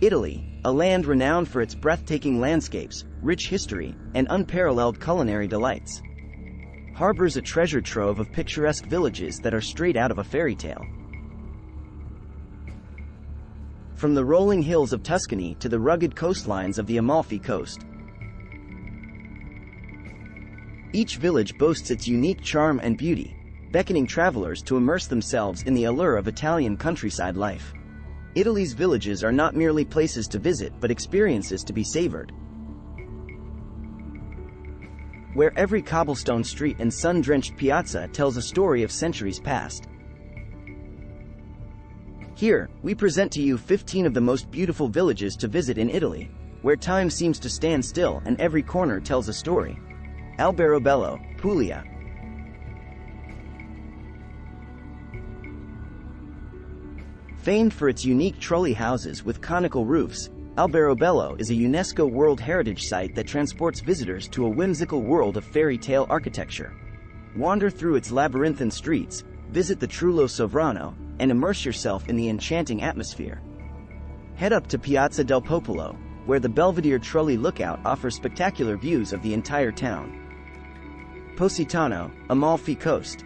Italy, a land renowned for its breathtaking landscapes, rich history, and unparalleled culinary delights, harbors a treasure trove of picturesque villages that are straight out of a fairy tale. From the rolling hills of Tuscany to the rugged coastlines of the Amalfi Coast, each village boasts its unique charm and beauty, beckoning travelers to immerse themselves in the allure of Italian countryside life. Italy's villages are not merely places to visit but experiences to be savored, where every cobblestone street and sun-drenched piazza tells a story of centuries past. Here, we present to you 15 of the most beautiful villages to visit in Italy, where time seems to stand still and every corner tells a story. Alberobello, Puglia. Famed for its unique trolley houses with conical roofs, Alberobello is a UNESCO World Heritage Site that transports visitors to a whimsical world of fairy tale architecture. Wander through its labyrinthine streets, visit the Trullo Sovrano, and immerse yourself in the enchanting atmosphere. Head up to Piazza del Popolo, where the Belvedere Trolley Lookout offers spectacular views of the entire town. Positano, Amalfi Coast.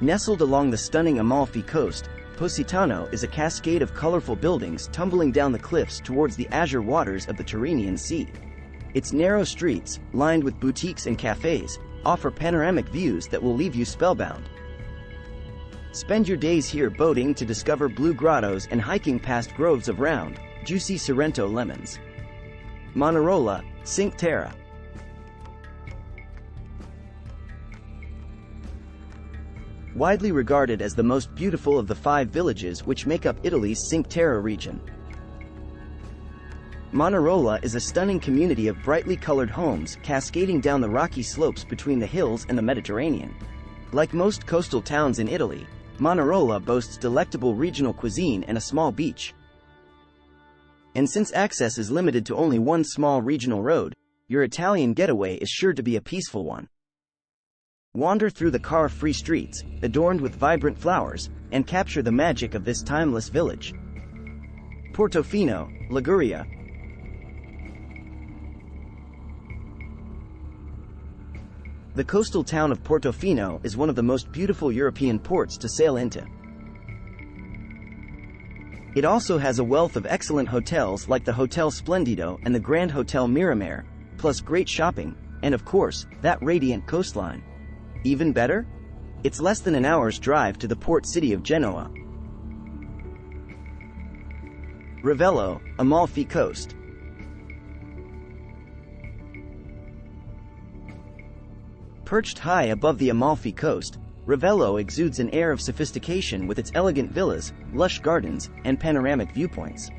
Nestled along the stunning Amalfi Coast, Positano is a cascade of colorful buildings tumbling down the cliffs towards the azure waters of the Tyrrhenian Sea. Its narrow streets, lined with boutiques and cafes, offer panoramic views that will leave you spellbound. Spend your days here boating to discover blue grottos and hiking past groves of round, juicy Sorrento lemons. Manarola, Cinque Terre. Widely regarded as the most beautiful of the 5 villages which make up Italy's Cinque Terre region, Manarola is a stunning community of brightly colored homes cascading down the rocky slopes between the hills and the Mediterranean. Like most coastal towns in Italy, Manarola boasts delectable regional cuisine and a small beach. And since access is limited to only one small regional road, your Italian getaway is sure to be a peaceful one. Wander through the car-free streets, adorned with vibrant flowers, and capture the magic of this timeless village. Portofino, Liguria. The coastal town of Portofino is one of the most beautiful European ports to sail into. It also has a wealth of excellent hotels like the Hotel Splendido and the Grand Hotel Miramare, plus great shopping, and of course, that radiant coastline. Even better? It's less than an hour's drive to the port city of Genoa. Ravello, Amalfi Coast. Perched high above the Amalfi Coast, Ravello exudes an air of sophistication with its elegant villas, lush gardens, and panoramic viewpoints.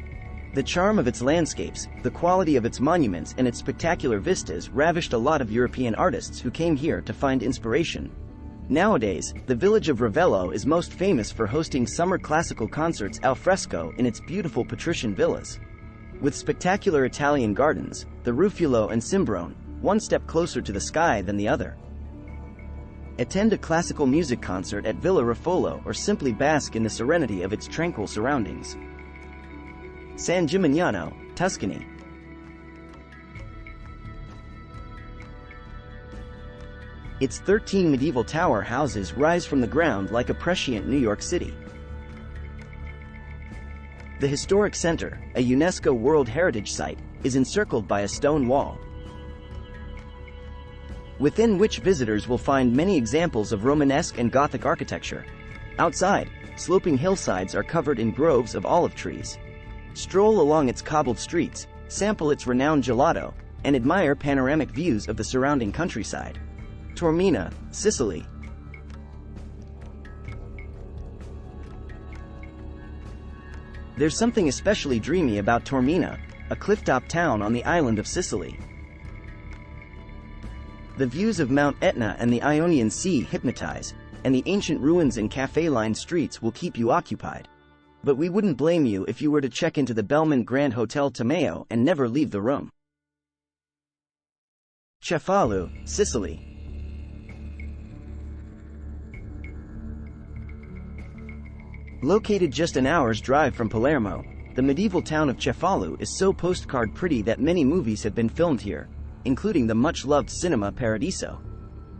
The charm of its landscapes, the quality of its monuments, and its spectacular vistas ravished a lot of European artists who came here to find inspiration. Nowadays, the village of Ravello is most famous for hosting summer classical concerts al fresco in its beautiful patrician villas. With spectacular Italian gardens, the Rufulo and Cimbrone, one step closer to the sky than the other. Attend a classical music concert at Villa Ruffolo or simply bask in the serenity of its tranquil surroundings. San Gimignano, Tuscany. Its 13 medieval tower houses rise from the ground like a prescient New York City. The historic center, a UNESCO World Heritage Site, is encircled by a stone wall, within which visitors will find many examples of Romanesque and Gothic architecture. Outside, sloping hillsides are covered in groves of olive trees. Stroll along its cobbled streets, sample its renowned gelato, and admire panoramic views of the surrounding countryside. Taormina, Sicily. There's something especially dreamy about Taormina, a clifftop town on the island of Sicily. The views of Mount Etna and the Ionian Sea hypnotize, and the ancient ruins and cafe-lined streets will keep you occupied. But we wouldn't blame you if you were to check into the Belmont Grand Hotel Tomeo and never leave the room. Cefalù, Sicily. Located just an hour's drive from Palermo, the medieval town of Cefalù is so postcard pretty that many movies have been filmed here, including the much-loved Cinema Paradiso.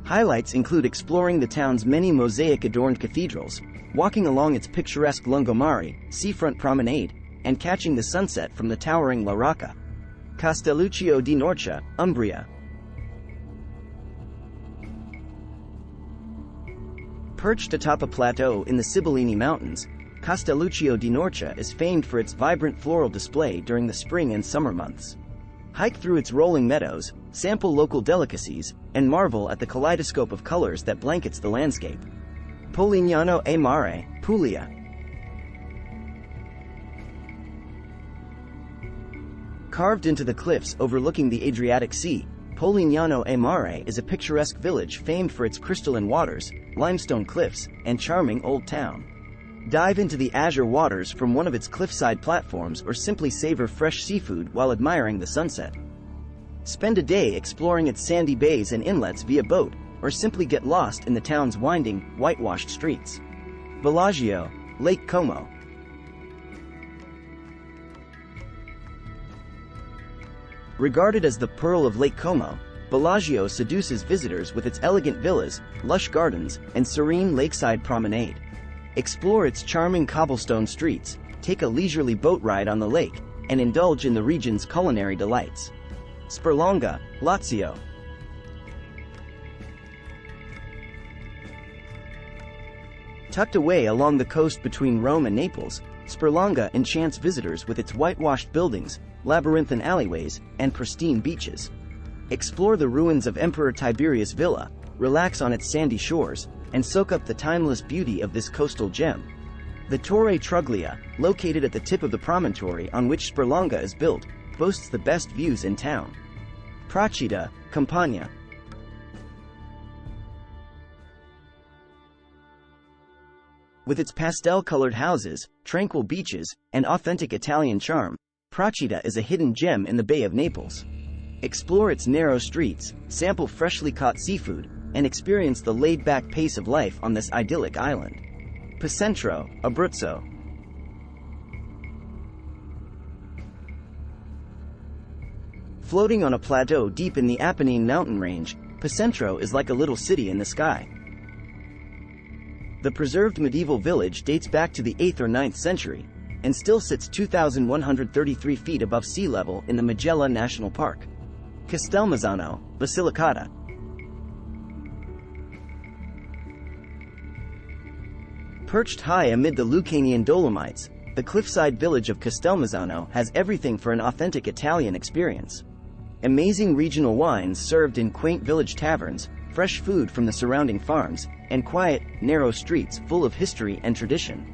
Highlights include exploring the town's many mosaic-adorned cathedrals, walking along its picturesque lungomare, seafront promenade, and catching the sunset from the towering La Rocca. Castelluccio di Norcia, Umbria. Perched atop a plateau in the Sibillini Mountains, Castelluccio di Norcia is famed for its vibrant floral display during the spring and summer months. Hike through its rolling meadows, sample local delicacies, and marvel at the kaleidoscope of colors that blankets the landscape. Polignano e Mare, Puglia. Carved into the cliffs overlooking the Adriatic Sea, Polignano e Mare is a picturesque village famed for its crystalline waters, limestone cliffs, and charming old town. Dive into the azure waters from one of its cliffside platforms or simply savor fresh seafood while admiring the sunset. Spend a day exploring its sandy bays and inlets via boat, or simply get lost in the town's winding, whitewashed streets. Bellagio, Lake Como. Regarded as the pearl of Lake Como, Bellagio seduces visitors with its elegant villas, lush gardens, and serene lakeside promenade. Explore its charming cobblestone streets, take a leisurely boat ride on the lake, and indulge in the region's culinary delights. Sperlonga, Lazio. Tucked away along the coast between Rome and Naples, Sperlonga enchants visitors with its whitewashed buildings, labyrinthine alleyways, and pristine beaches. Explore the ruins of Emperor Tiberius' villa, relax on its sandy shores, and soak up the timeless beauty of this coastal gem. The Torre Truglia, located at the tip of the promontory on which Sperlonga is built, boasts the best views in town. Procida, Campania. With its pastel-colored houses, tranquil beaches, and authentic Italian charm, Procida is a hidden gem in the Bay of Naples. Explore its narrow streets, sample freshly caught seafood, and experience the laid-back pace of life on this idyllic island. Picentro, Abruzzo. Floating on a plateau deep in the Apennine mountain range, Picentro is like a little city in the sky. The preserved medieval village dates back to the 8th or 9th century, and still sits 2,133 feet above sea level in the Majella National Park. Castelmazzano, Basilicata. Perched high amid the Lucanian Dolomites, the cliffside village of Castelmazzano has everything for an authentic Italian experience. Amazing regional wines served in quaint village taverns, fresh food from the surrounding farms, and quiet, narrow streets full of history and tradition.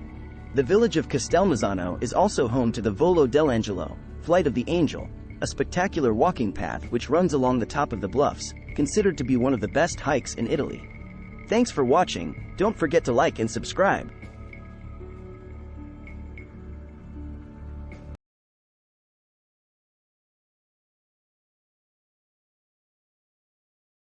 The village of Castelmazzano is also home to the Volo dell'Angelo, Flight of the Angel, a spectacular walking path which runs along the top of the bluffs, considered to be one of the best hikes in Italy. Thanks for watching. Don't forget to like and subscribe.